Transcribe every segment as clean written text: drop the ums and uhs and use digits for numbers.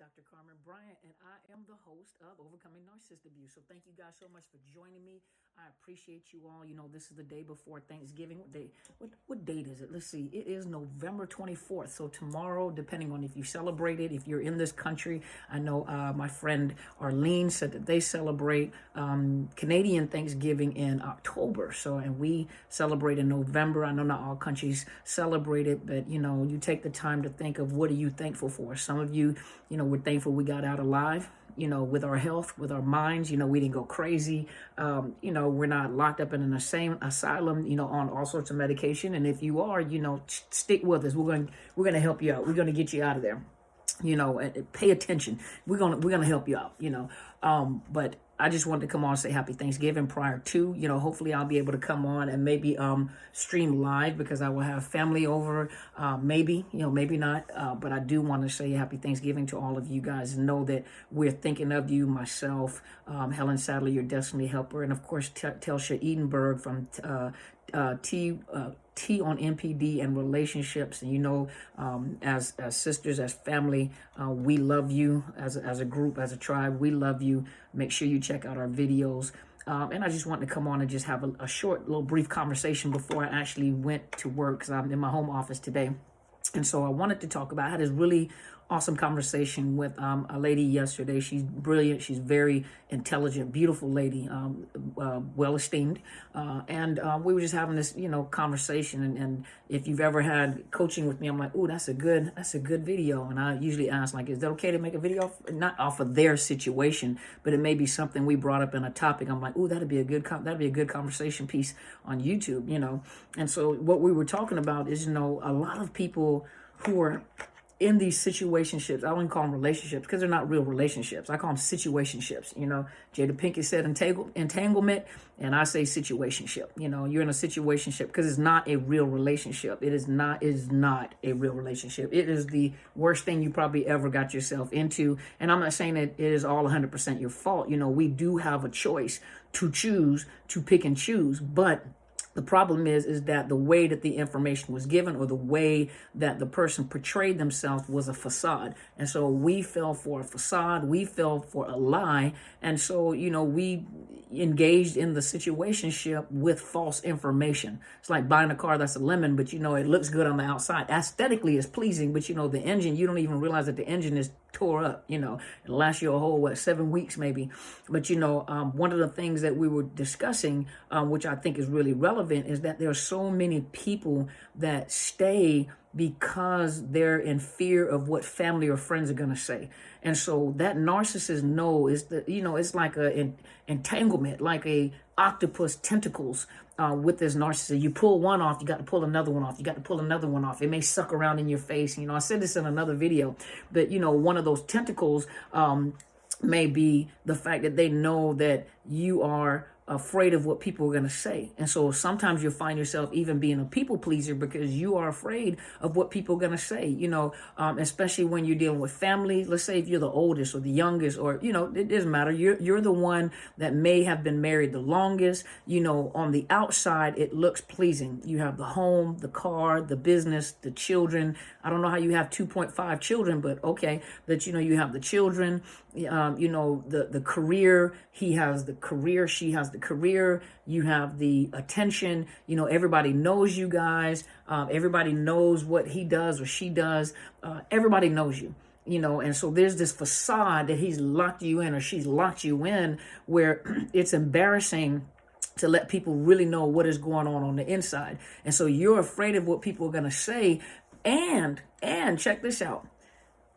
Dr. Carmen Bryant, and I am the host of Overcoming Narcissist Abuse. So thank you guys so much for joining me. I appreciate you all. You know, this is the day before Thanksgiving. What date is it? Let's see. It is November 24th. So tomorrow, depending on if you celebrate it, if you're in this country, I know my friend Arlene said that they celebrate Canadian Thanksgiving in October. So, and we celebrate in November. I know not all countries celebrate it, but you know, you take the time to think of what are you thankful for. Some of you, you know, we're thankful we got out alive, you know, with our health, with our minds, you know, we didn't go crazy. You know, we're not locked up in an asylum, you know, on all sorts of medication. And if you are, you know, stick with us. We're going to help you out. We're going to get you out of there. You know, and pay attention. We're gonna help you out, you know. But I just wanted to come on and say happy Thanksgiving prior to, you know, hopefully I'll be able to come on and maybe stream live because I will have family over, maybe, you know, maybe not. But I do want to say happy Thanksgiving to all of you guys. Know that we're thinking of you, myself, Helen Sadler, your Destiny Helper, and of course, Telsha Edenberg from T on MPD and relationships. And you know, as sisters, as family, we love you as a group, as a tribe. We love you. Make sure you check out our videos. And I just wanted to come on and just have a short, little brief conversation before I actually went to work because I'm in my home office today. And so I wanted to talk about, I had this really awesome conversation with a lady yesterday. She's brilliant. She's very intelligent, beautiful lady, well esteemed. And we were just having this, you know, conversation. And if you've ever had coaching with me, I'm like, oh, that's a good video. And I usually ask, like, is that okay to make a video? Not off of their situation, but it may be something we brought up in a topic. I'm like, oh, that'd be a good conversation piece on YouTube, you know. And so what we were talking about is, you know, a lot of people who are in these situationships, I wouldn't call them relationships because they're not real relationships. I call them situationships. You know, Jada Pinkett said entanglement, and I say situationship. You know, you're in a situationship because it's not a real relationship. It is not a real relationship. It is the worst thing you probably ever got yourself into. And I'm not saying that it is all 100% your fault. You know, we do have a choice to choose, to pick and choose, but the problem is that the way that the information was given or the way that the person portrayed themselves was a facade. And so we fell for a facade. We fell for a lie. And so, you know, we engaged in the situationship with false information. It's like buying a car that's a lemon, but, you know, it looks good on the outside. Aesthetically, it's pleasing, but, you know, the engine, you don't even realize that the engine is tore up, you know, it lasts you a whole, 7 weeks maybe. But, you know, one of the things that we were discussing, which I think is really relevant, is that there are so many people that stay because they're in fear of what family or friends are going to say. And so that narcissist know is that, you know, it's like an entanglement, like a octopus tentacles with this narcissist. You pull one off, you got to pull another one off. You got to pull another one off. It may suck around in your face. You know, I said this in another video, but, you know, one of those tentacles may be the fact that they know that you are afraid of what people are going to say. And so sometimes you'll find yourself even being a people pleaser because you are afraid of what people are going to say, you know, especially when you're dealing with family. Let's say if you're the oldest or the youngest, or, you know, it doesn't matter. You're the one that may have been married the longest. You know, on the outside, it looks pleasing. You have the home, the car, the business, the children. I don't know how you have 2.5 children, but okay. But, you know, you have the children, you know, the career. He has the career. She has the career. You have the attention. You know, everybody knows you guys. Everybody knows what he does or she does. Everybody knows you. You know, and so there's this facade that he's locked you in or she's locked you in where it's embarrassing to let people really know what is going on the inside. And so you're afraid of what people are going to say. And check this out.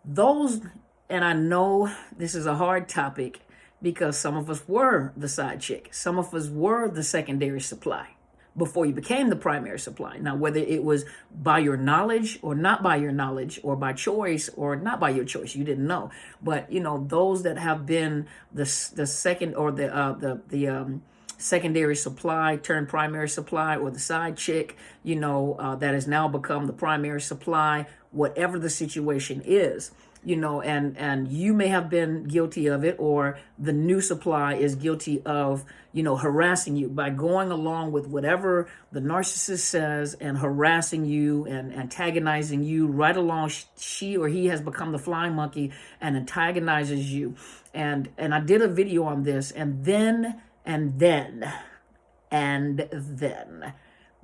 And I know this is a hard topic because some of us were the side chick. Some of us were the secondary supply before you became the primary supply. Now, whether it was by your knowledge or not by your knowledge, or by choice or not by your choice, you didn't know. But, you know, those that have been the second or the secondary supply turned primary supply, or the side chick, you know, that has now become the primary supply, whatever the situation is. and you may have been guilty of it, or the new supply is guilty of, harassing you by going along with whatever the narcissist says and harassing you and antagonizing you right along. She or he has become the flying monkey and antagonizes you. And I did a video on this, and then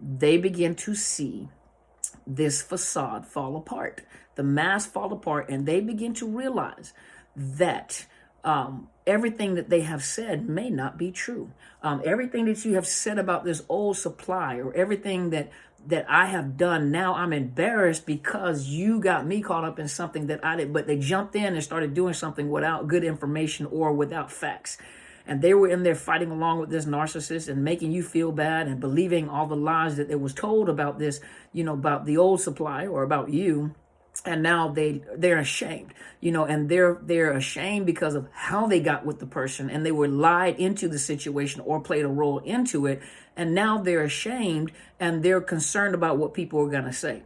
they begin to see this facade fall apart, the mask fall apart, and they begin to realize that everything that they have said may not be true. Everything that you have said about this old supply, or everything that I have done, now I'm embarrassed because you got me caught up in something that I did. But they jumped in and started doing something without good information or without facts. And they were in there fighting along with this narcissist and making you feel bad and believing all the lies that it was told about this, about the old supply or about you. And now they're ashamed, and they're ashamed because of how they got with the person, and they were lied into the situation or played a role into it. And now they're ashamed, and they're concerned about what people are going to say.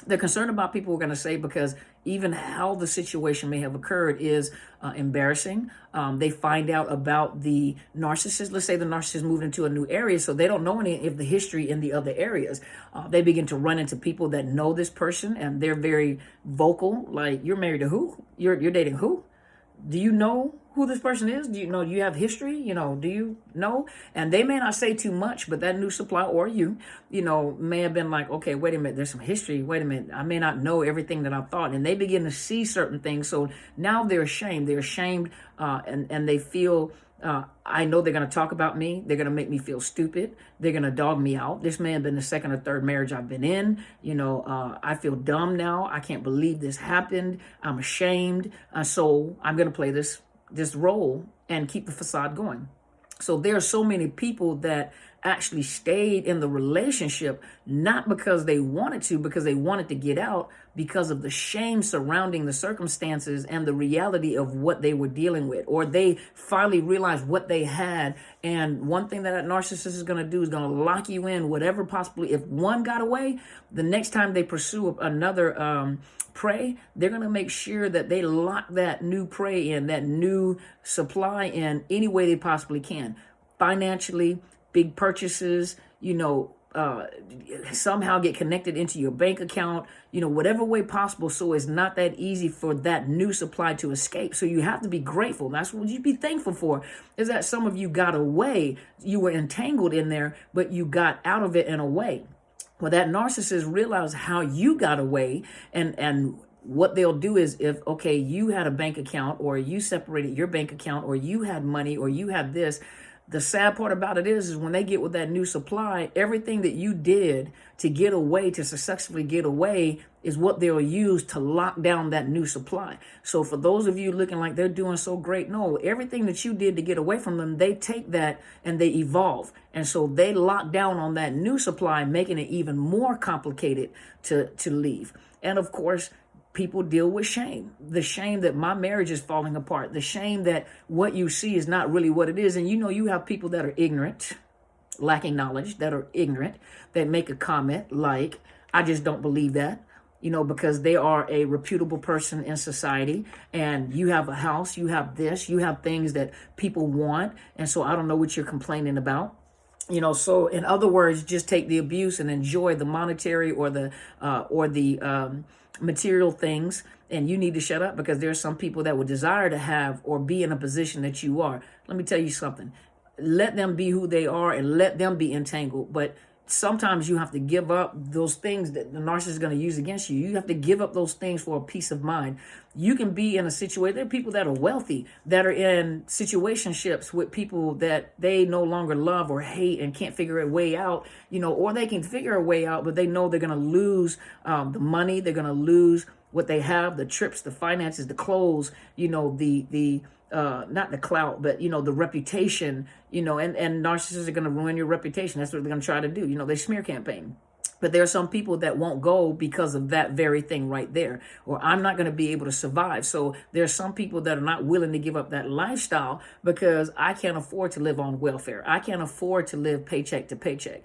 They're concerned about people are going to say, because even how the situation may have occurred is embarrassing. They find out about the narcissist. Let's say the narcissist moved into a new area, so they don't know any of the history in the other areas. They begin to run into people that know this person, and they're very vocal. Like, you're married to who? You're dating who? Do you know who this person is? Do you have history? Do you know? And they may not say too much, but that new supply or you may have been like, okay, wait a minute, there's some history. Wait a minute, I may not know everything that I thought. And they begin to see certain things. So now they're ashamed. They're ashamed, and they feel, I know they're going to talk about me. They're going to make me feel stupid. They're going to dog me out. This may have been the second or third marriage I've been in. I feel dumb now. I can't believe this happened. I'm ashamed. So I'm going to play this role and keep the facade going. So there are so many people that actually stayed in the relationship, not because they wanted to, because they wanted to get out, because of the shame surrounding the circumstances and the reality of what they were dealing with, or they finally realized what they had. And one thing that narcissist is going to do is going to lock you in, whatever possibly, if one got away, the next time they pursue another prey, they're going to make sure that they lock that new prey in, that new supply in, any way they possibly can. Financially, big purchases, somehow get connected into your bank account, whatever way possible. So it's not that easy for that new supply to escape. So you have to be grateful. That's what you be thankful for, is that some of you got away. You were entangled in there, but you got out of it and away. Well, that narcissist realized how you got away, and what they'll do is, if, okay, you had a bank account, or you separated your bank account, or you had money, or you had this, the sad part about it is when they get with that new supply, everything that you did to get away, to successfully get away, is what they'll use to lock down that new supply. So for those of you looking like they're doing so great, no, everything that you did to get away from them, they take that and they evolve. And so they lock down on that new supply, making it even more complicated to leave. And of course, people deal with shame, the shame that my marriage is falling apart, the shame that what you see is not really what it is. And you have people that are ignorant, lacking knowledge, that are ignorant, that make a comment like, I just don't believe that, because they are a reputable person in society, and you have a house, you have this, you have things that people want. And so I don't know what you're complaining about. So in other words, just take the abuse and enjoy the monetary or the material things, and you need to shut up, because there's some people that would desire to have or be in a position that you are. Let me tell you something. Let them be who they are and let them be entangled. But sometimes you have to give up those things that the narcissist is going to use against you. You have to give up those things for a peace of mind. You can be in a situation, there are people that are wealthy, that are in situationships with people that they no longer love or hate and can't figure a way out, or they can figure a way out, but they know they're going to lose the money, they're going to lose what they have, the trips, the finances, the clothes, not the clout, but, the reputation, and narcissists are going to ruin your reputation. That's what they're going to try to do. They smear campaign. But there are some people that won't go because of that very thing right there, or I'm not going to be able to survive. So there are some people that are not willing to give up that lifestyle because I can't afford to live on welfare. I can't afford to live paycheck to paycheck.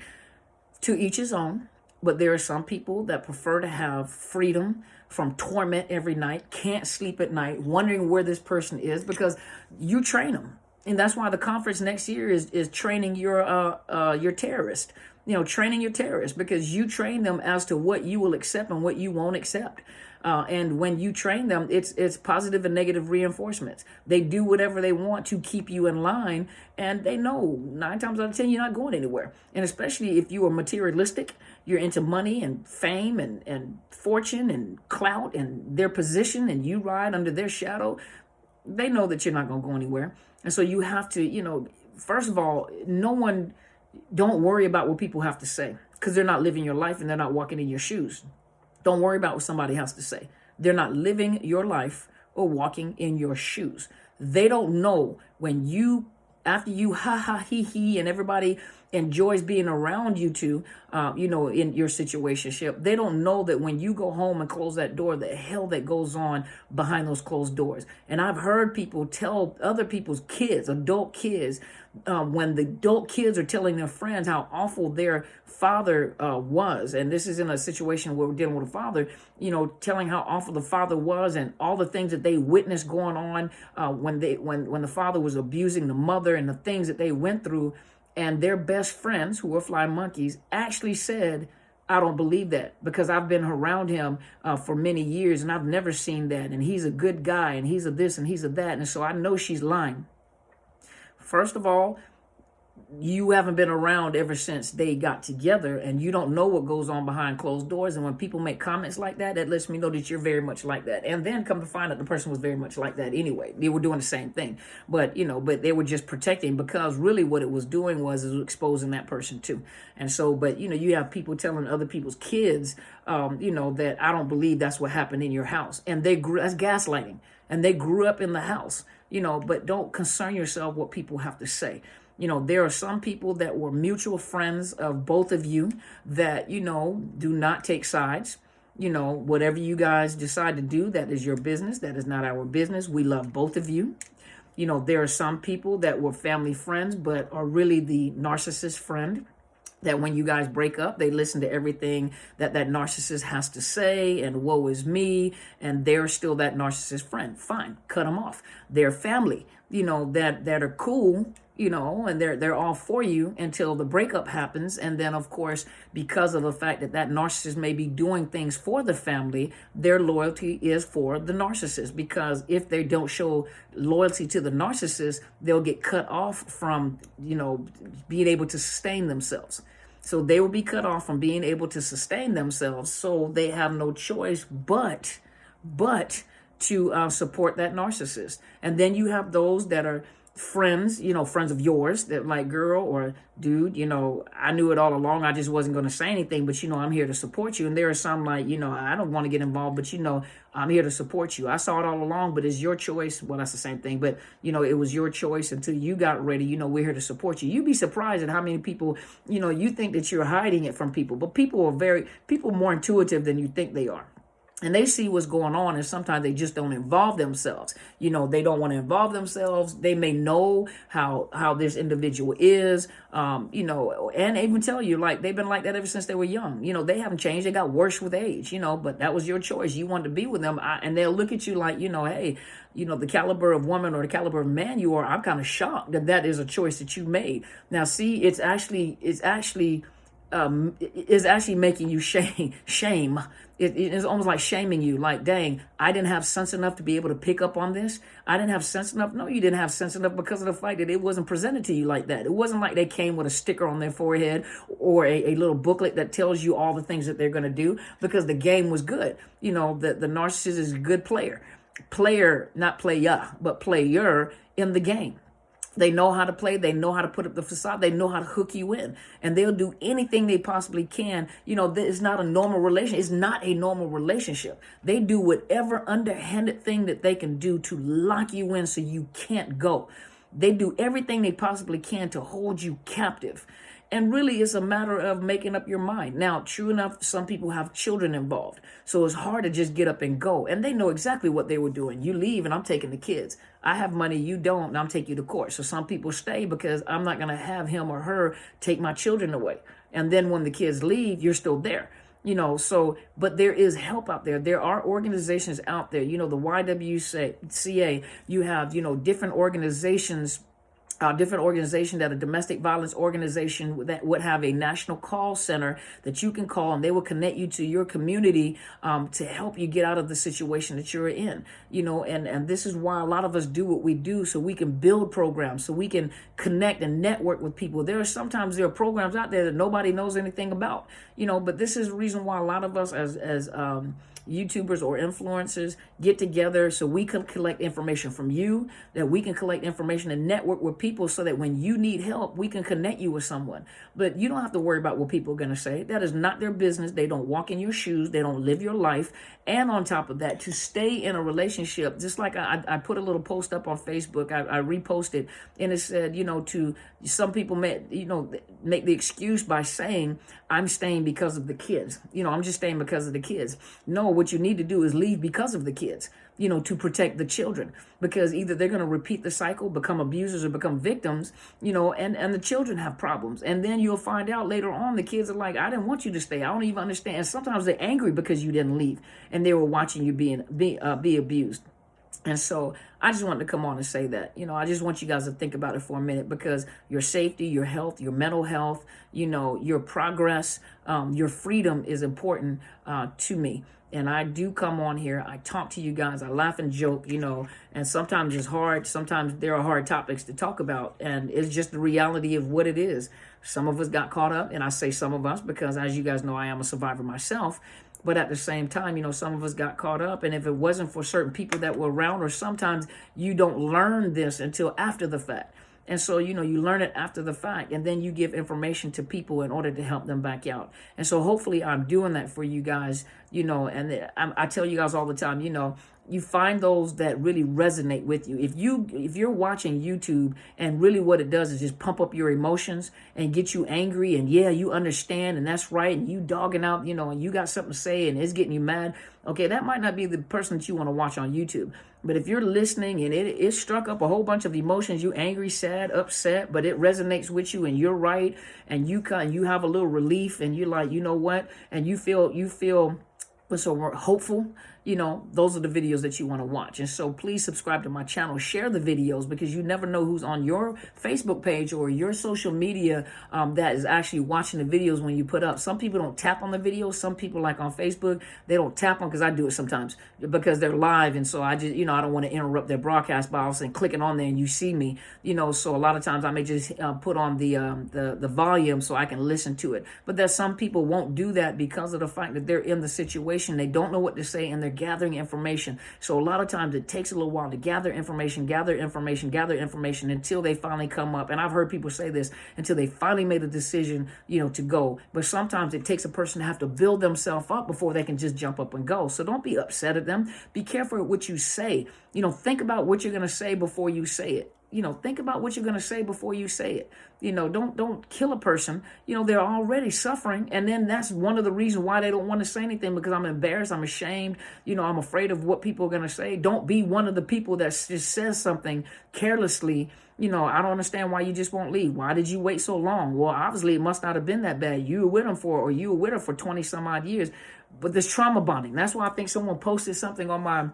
To each his own. But there are some people that prefer to have freedom, from torment every night, can't sleep at night, wondering where this person is, because you train them. And that's why the conference next year is training your terrorist. Training your terrorists, because you train them as to what you will accept and what you won't accept. And when you train them, it's positive and negative reinforcements. They do whatever they want to keep you in line, and they know 9 times out of 10 you're not going anywhere. And especially if you are materialistic, you're into money and fame and fortune and clout and their position, and you ride under their shadow, they know that you're not going to go anywhere. And so you have to, first of all, don't worry about what people have to say, because they're not living your life and they're not walking in your shoes. Don't worry about what somebody has to say. They're not living your life or walking in your shoes. They don't know when after you ha ha he he and everybody enjoys being around you two, in your situationship, they don't know that when you go home and close that door, the hell that goes on behind those closed doors. And I've heard people tell other people's kids, adult kids, when the adult kids are telling their friends how awful their father was, and this is in a situation where we're dealing with a father, telling how awful the father was and all the things that they witnessed going on when the father was abusing the mother and the things that they went through. And their best friends, who were flying monkeys, actually said, I don't believe that, because I've been around him for many years and I've never seen that. And he's a good guy and he's a this and he's a that. And so I know she's lying. First of all, you haven't been around ever since they got together, and you don't know what goes on behind closed doors. And when people make comments like that, that lets me know that you're very much like that. And then come to find out the person was very much like that anyway. They were doing the same thing, but they were just protecting, because really what it was doing was exposing that person too. And so, but you have people telling other people's kids, that I don't believe that's what happened in your house, and that's gaslighting, and they grew up in the house, but don't concern yourself what people have to say. There are some people that were mutual friends of both of you that, do not take sides. Whatever you guys decide to do, that is your business. That is not our business. We love both of you. There are some people that were family friends, but are really the narcissist friend, that when you guys break up, they listen to everything that narcissist has to say, and woe is me, and they're still that narcissist friend. Fine, cut them off. They're family, that are cool, and they're all for you until the breakup happens. And then, of course, because of the fact that narcissist may be doing things for the family, their loyalty is for the narcissist, because if they don't show loyalty to the narcissist, they'll get cut off from, being able to sustain themselves. So they will be cut off from being able to sustain themselves. So they have no choice but to support that narcissist. And then you have those that are friends, friends of yours, that like, girl or dude, I knew it all along. I just wasn't going to say anything, but I'm here to support you. And there are some like, I don't want to get involved, but I'm here to support you. I saw it all along, but it's your choice. Well, that's the same thing, but it was your choice until you got ready. We're here to support you. You'd be surprised at how many people, you think that you're hiding it from people, but people are more intuitive than you think they are. And they see what's going on, and sometimes they just don't involve themselves. They don't want to involve themselves. They may know how this individual is, and even tell you, like, they've been like that ever since they were young. They haven't changed. They got worse with age, but that was your choice. You wanted to be with them, and they'll look at you like, hey, the caliber of woman or the caliber of man you are, I'm kind of shocked that is a choice that you made. Now, see, it's actually making you shame. It's almost like shaming you, like, dang, I didn't have sense enough to be able to pick up on this. I didn't have sense enough. No, you didn't have sense enough because of the fact that it wasn't presented to you like that. It wasn't like they came with a sticker on their forehead or a little booklet that tells you all the things that they're going to do, because the game was good. The narcissist is a good player, not playa, but player in the game. They know how to play. They know how to put up the facade. They know how to hook you in, and they'll do anything they possibly can. It's not a normal relation. It's not a normal relationship. They do whatever underhanded thing that they can do to lock you in so you can't go. They do everything they possibly can to hold you captive. And really, it's a matter of making up your mind. Now, true enough, some people have children involved. So it's hard to just get up and go. And they know exactly what they were doing. You leave and I'm taking the kids. I have money, you don't, and I'm taking you to court. So some people stay because I'm not going to have him or her take my children away. And then when the kids leave, you're still there. But there is help out there. There are organizations out there, the YWCA, you have, different organizations that a domestic violence organization that would have a national call center that you can call, and they will connect you to your community to help you get out of the situation that you're in. And this is why a lot of us do what we do, so we can build programs, so we can connect and network with people. There are programs out there that nobody knows anything about, but this is the reason why a lot of us as YouTubers or influencers get together, so we can collect information from you, that we can collect information and network with people, so that when you need help, we can connect you with someone. But you don't have to worry about what people are going to say. That is not their business. They don't walk in your shoes. They don't live your life. And on top of that, to stay in a relationship, just like I put a little post up on Facebook, I reposted, and it said, to some people make the excuse by saying, I'm staying because of the kids. I'm just staying because of the kids. No, what you need to do is leave because of the kids, to protect the children, because either they're going to repeat the cycle, become abusers, or become victims, and the children have problems. And then you'll find out later on, the kids are like, I didn't want you to stay. I don't even understand. And sometimes they're angry because you didn't leave and they were watching you be abused. And so I just wanted to come on and say that, I just want you guys to think about it for a minute, because your safety, your health, your mental health, your progress, your freedom is important to me. And I do come on here, I talk to you guys, I laugh and joke, and sometimes it's hard. Sometimes there are hard topics to talk about, and it's just the reality of what it is. Some of us got caught up, and I say some of us because, as you guys know, I am a survivor myself. But at the same time, some of us got caught up, and if it wasn't for certain people that were around, or sometimes you don't learn this until after the fact. And so, you learn it after the fact, and then you give information to people in order to help them back out. And so hopefully I'm doing that for you guys, and I tell you guys all the time, you find those that really resonate with you. If you're watching YouTube and really what it does is just pump up your emotions and get you angry, and yeah, you understand, and that's right, and you dogging out, and you got something to say and it's getting you mad, okay, that might not be the person that you want to watch on YouTube. But if you're listening and it struck up a whole bunch of emotions, you angry, sad, upset, but it resonates with you and you're right, and you have a little relief, and you're like, you know what, and you feel so hopeful, those are the videos that you want to watch. And so please subscribe to my channel, share the videos, because you never know who's on your Facebook page or your social media that is actually watching the videos when you put up. Some people don't tap on the videos. Some people, like on Facebook, they don't tap on, because I do it sometimes because they're live. And so I just, I don't want to interrupt their broadcast by saying clicking on there and you see me, so a lot of times I may just put on the volume so I can listen to it. But there's some people won't do that because of the fact that they're in the situation. They don't know what to say, and they're gathering information. So a lot of times it takes a little while to gather information until they finally come up. And I've heard people say this, until they finally made a decision, to go. But sometimes it takes a person to have to build themselves up before they can just jump up and go. So don't be upset at them. Be careful with what you say. Think about what you're going to say before you say it. Think about what you're going to say before you say it. Don't kill a person. They're already suffering. And then that's one of the reasons why they don't want to say anything, because I'm embarrassed. I'm ashamed. I'm afraid of what people are going to say. Don't be one of the people that just says something carelessly. I don't understand why you just won't leave. Why did you wait so long? Well, obviously it must not have been that bad. You were with her for 20 some odd years. But there's trauma bonding. That's why I think someone posted something on my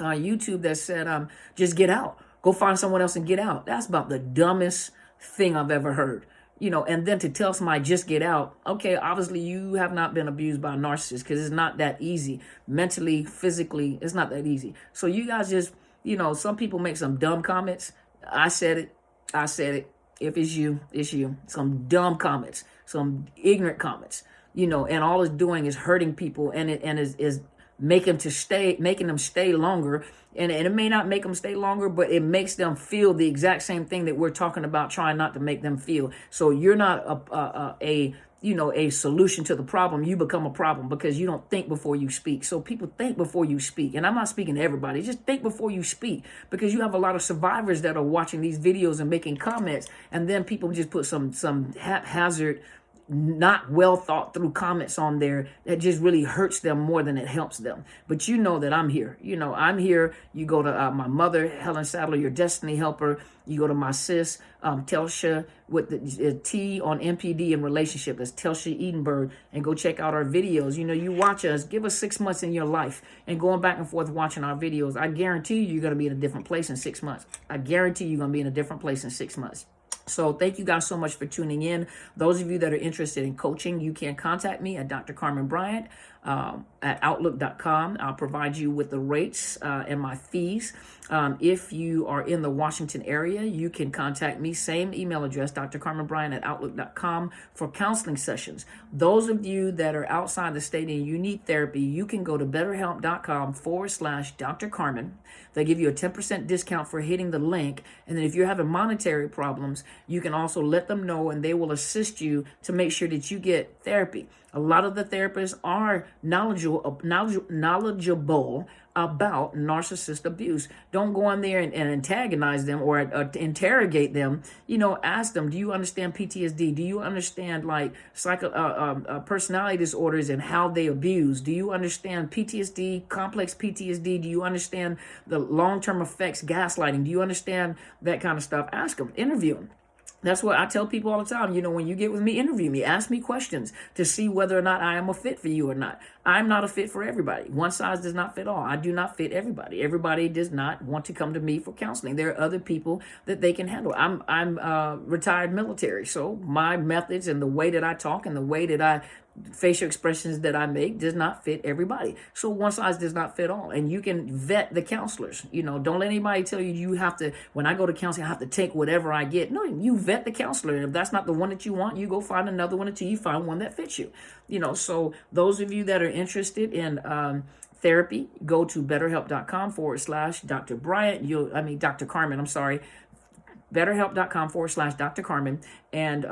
YouTube that said, just get out. Go find someone else and get out. That's about the dumbest thing I've ever heard. And then to tell somebody just get out. Okay, obviously you have not been abused by a narcissist, because it's not that easy. Mentally, physically, it's not that easy. So you guys just, some people make some dumb comments. I said it. If it's you, it's you. Some dumb comments, some ignorant comments, and all it's doing is hurting people, and is making them stay longer. And it may not make them stay longer, but it makes them feel the exact same thing that we're talking about, trying not to make them feel. So you're not a solution to the problem. You become a problem because you don't think before you speak. So people, think before you speak. And I'm not speaking to everybody. Just think before you speak, because you have a lot of survivors that are watching these videos and making comments, and then people just put some haphazard not well thought through comments on there that just really hurts them more than it helps them. But you know that I'm here. You know, I'm here. You go to my mother, Helen Sadler, your destiny helper. You go to my sis, Telsha, with the T on MPD and relationship. That's Telsha Edenberg. And go check out our videos. You know, you watch us. Give us 6 months in your life. And going back and forth watching our videos, I guarantee you're going to be in a different place in 6 months. I guarantee you're going to be in a different place in 6 months. So thank you guys so much for tuning in. Those of you that are interested in coaching, you can contact me at Dr. Carmen Bryant at Outlook.com. I'll provide you with the rates and my fees. If you are in the Washington area, you can contact me, same email address, Dr. Carmen Bryant at Outlook.com, for counseling sessions. Those of you that are outside the state and you need therapy, you can go to BetterHelp.com/Dr. Carmen. They give you a 10% discount for hitting the link. And then if you're having monetary problems, you can also let them know and they will assist you to make sure that you get therapy. A lot of the therapists are knowledgeable about narcissist abuse. Don't go in there and antagonize them or interrogate them. You know, ask them, do you understand PTSD? Do you understand like personality disorders and how they abuse? Do you understand PTSD, complex PTSD? Do you understand the long-term effects, gaslighting? Do you understand that kind of stuff? Ask them, interview them. That's what I tell people all the time. You know, when you get with me, interview me, ask me questions to see whether or not I am a fit for you or not. I'm not a fit for everybody. One size does not fit all. I do not fit everybody. Everybody does not want to come to me for counseling. There are other people that they can handle. I'm retired military, so my methods and the way that I talk and the way that I facial expressions that I make does not fit everybody. So one size does not fit all. And you can vet the counselors. You know, don't let anybody tell you you have to, when I go to counseling, I have to take whatever I get. No, you vet the counselor. And if that's not the one that you want, you go find another one until you find one that fits you. You know, so those of you that are interested in therapy, go to betterhelp.com/Dr. Bryant. Dr. Carmen, I'm sorry. BetterHelp.com/Dr. Carmen, and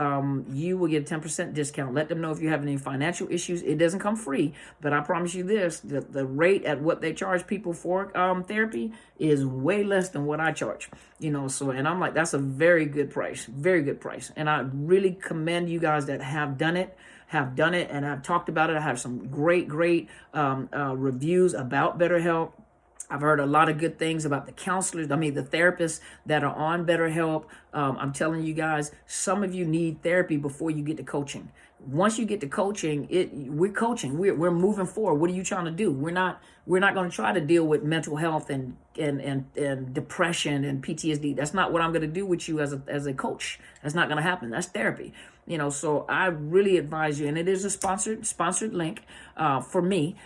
you will get a 10% discount. Let them know if you have any financial issues. It doesn't come free, but I promise you this, the rate at what they charge people for therapy is way less than what I charge. You know, so, and I'm like, that's a very good price, and I really commend you guys that have done it, and I've talked about it. I have some great reviews about BetterHelp. I've heard a lot of good things about the counselors, the therapists that are on BetterHelp. I'm telling you guys, some of you need therapy before you get to coaching. Once you get to coaching, we're coaching. We're moving forward. What are you trying to do? We're not going to try to deal with mental health and depression and PTSD. That's not what I'm going to do with you as a coach. That's not going to happen. That's therapy. You know, so I really advise you, and it is a sponsored link for me.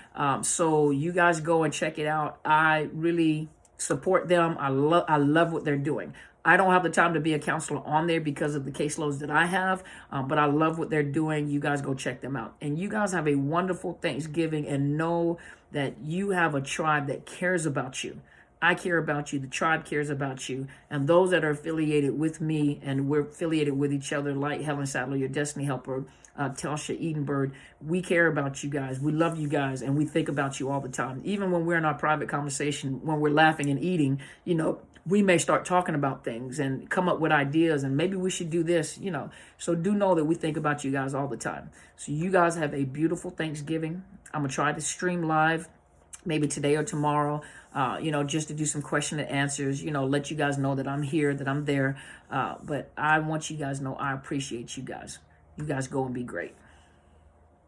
So you guys go and check it out. I really support them. I love what they're doing. I don't have the time to be a counselor on there because of the caseloads that I have, but I love what they're doing. You guys go check them out. And you guys have a wonderful Thanksgiving, and know that you have a tribe that cares about you. I care about you. The tribe cares about you. And those that are affiliated with me, and we're affiliated with each other, like Helen Sadler, your destiny helper, Telsha Edenberg, we care about you guys. We love you guys, and we think about you all the time. Even when we're in our private conversation, when we're laughing and eating, you know, we may start talking about things and come up with ideas, and maybe we should do this, you know. So do know that we think about you guys all the time. So you guys have a beautiful Thanksgiving. I'm going to try to stream live maybe today or tomorrow, just to do some question and answers, let you guys know that I'm here, that I'm there. But I want you guys to know I appreciate you guys. You guys go and be great.